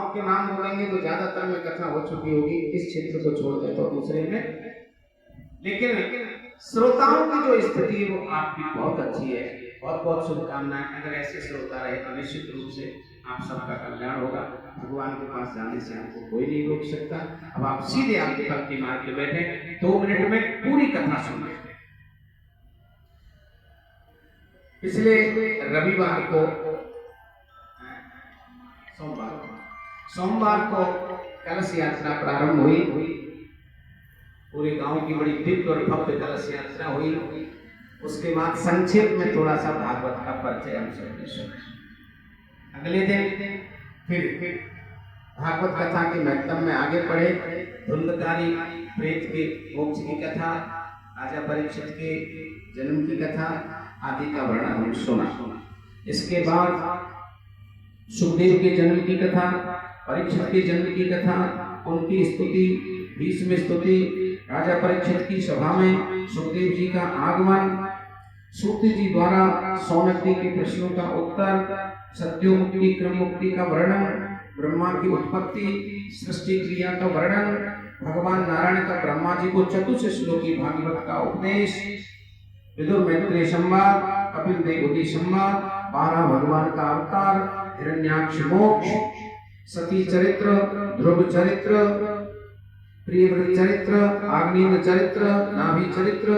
के नाम बोलेंगे तो ज्यादातर में कथा हो चुकी होगी, इस क्षेत्र को छोड़ दे तो दूसरे में। लेकिन श्रोताओं की जो स्थिति है वो आपकी बहुत अच्छी है। बहुत बहुत शुभकामनाएं। अगर ऐसे श्रोता रहे तो निश्चित रूप से आप सबका कल्याण होगा। भगवान के पास जाने से आपको कोई नहीं रोक सकता। अब आप सीधे आपके भक्ति मार्ग पे बैठे, 2 मिनट में पूरी कथा सुनिए। पिछले रविवार को सोमवार को कलश यात्रा प्रारंभ हुई। पूरे गांव की बड़ी दिव्य और भव्य कलश यात्रा हुई। उसके बाद संक्षेप में थोड़ा सा भागवत का परिचय हम सबने सुना। अगले दिन फिर भागवत कथा के महत्व में आगे बढ़े। धुंधकारी प्रेत के मोक्ष की कथा, राजा परीक्षित के जन्म की कथा आदि का वर्णन हम सुना। इसके बाद सुखदेव के जन्म की कथा, परीक्षित के जन्म की कथा, उनकी स्तुति, भीष्म स्तुति, राजा परीक्षित की सभा में सुखदेव जी का आगमन, सूत जी द्वारा सौनक जी के प्रश्नों का उत्तर, सत्योमुक्ति क्रम मुक्ति का वर्णन, ब्रह्मा की उत्पत्ति, सृष्टि क्रिया का वर्णन, भगवान नारायण का ब्रह्मा जी को चतुर्थ श्लोकी भागवत का उपदेश, विदुर मैत्रेय संवाद, कपिल देवहूति संवाद, 12 भगवान का अवतार, हिरण्याक्ष मोक्ष, सती चरित्र, ध्रुव चरित्र, प्रियव्रत चरित्र, आग्नेय चरित्र, नाभि चरित्र,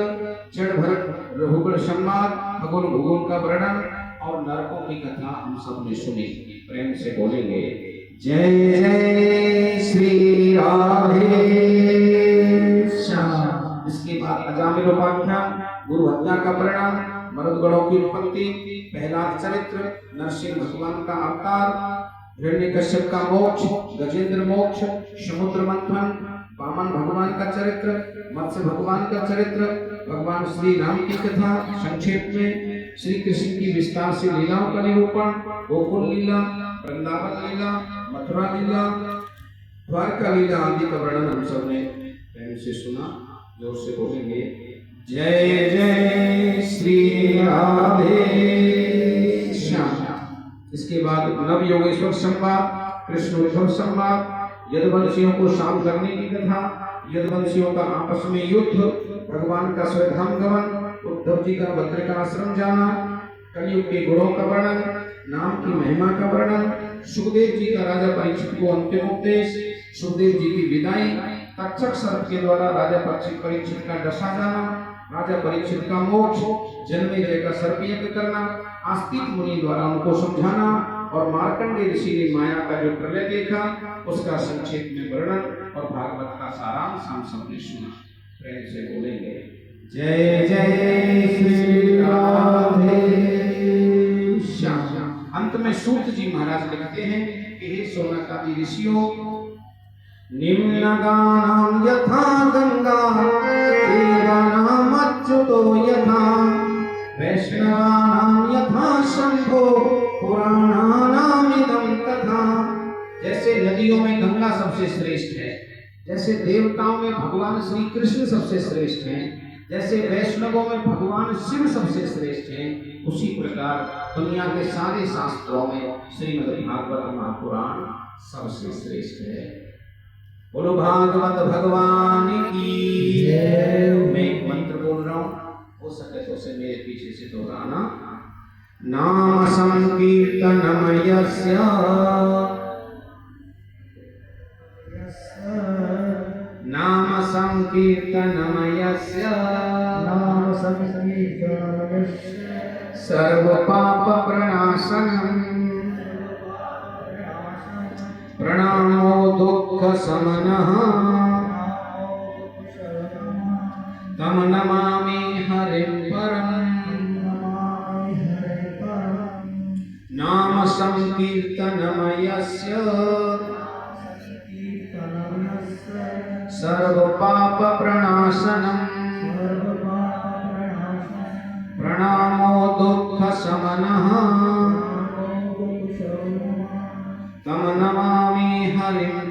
जड़ भरत रघुकुल संवाद, खगोल भूगोल का वर्णन और नरकों की कथा हम सब ने सुनी। प्रेम से बोलेंगे जय जय श्री राधे श्याम। इसके बाद अजामिलोपाख्यान, गुरु हत्या का परिणाम, मरुदगणों की उत्पत्ति, प्रहलाद चरित्र, नरसिंह भगवान का अवतार, हिरण्यकश्यप का मोक्ष, गजेंद्र मोक्ष, समुद्र मंथन, वामन भगवान का चरित्र, मत्स्य भगवान का चरित्र, भगवान श्री राम की कथा, संक्षेप में श्री कृष्ण की विस्तार से लीलाओं का निरूपण, गोकुल लीला, वृंदावन लीला, मथुरा लीला, द्वारका लीला आदि का वर्णन हम सबने प्रेम से सुना। जोर से बोलेंगे जय जय श्री राधे श्याम। इसके बाद नव योगेश्वर संवाद, कृष्ण उद्धव संवाद, यदुवंशियों को शांत करने की कथा, यदुवंशियों का आपस में युद्ध, भगवान का स्वधाम गमन, उद्धव जी का बद्रिकाश्रम जाना, कलयुग के गुणों का वर्णन, नाम की महिमा का वर्णन, सुखदेव जी का राजा परीक्षित को अंतिम उपदेश, सुखदेव जी की विदाई, तक्षक सर्प के द्वारा राजा परीक्षित का डसा जाना, राजा परीक्षित का मोक्ष, जन्मेजय का सर्प यज्ञ करना, आस्तिक मुनि द्वारा उनको समझाना और मार्कंडेय ऋषि ने माया का जो प्रलय देखा उसका संक्षेप में वर्णन और भागवत का सारांश हम सबने सुना। प्रेम से बोलेंगे जय जय श्री राधे श्याम। अंत में सूत जी महाराज लिखते हैं कि हे शौनकादि ऋषियों, निम्नगानां यथा गंगा देवानां अच्युतो यथा वैष्णवानां यथा शंभो पुराणानां इदं तथा। जैसे नदियों में गंगा सबसे श्रेष्ठ है, जैसे देवताओं में भगवान श्री कृष्ण सबसे श्रेष्ठ हैं, जैसे वैष्णवों में भगवान शिव सबसे श्रेष्ठ हैं, उसी प्रकार दुनिया के सारे शास्त्रों में श्रीमद् भागवत महापुराण सबसे श्रेष्ठ है। बोलो भागवत भगवान की जय। मैं एक मंत्र बोल रहा हूँ, हो सके तो उसे मेरे पीछे से दोहराना। नाम संकीर्तनम यस्य नाम संकीर्तनम यस्य सर्व पाप प्रणाशनम प्रणामो दुःख समनः तम नमामि हरिं परम्। नाम संकीर्तनम यस्य सर्व पाप प्रणाशनम् प्रणामो दुःख समनः तम नमामि हरिं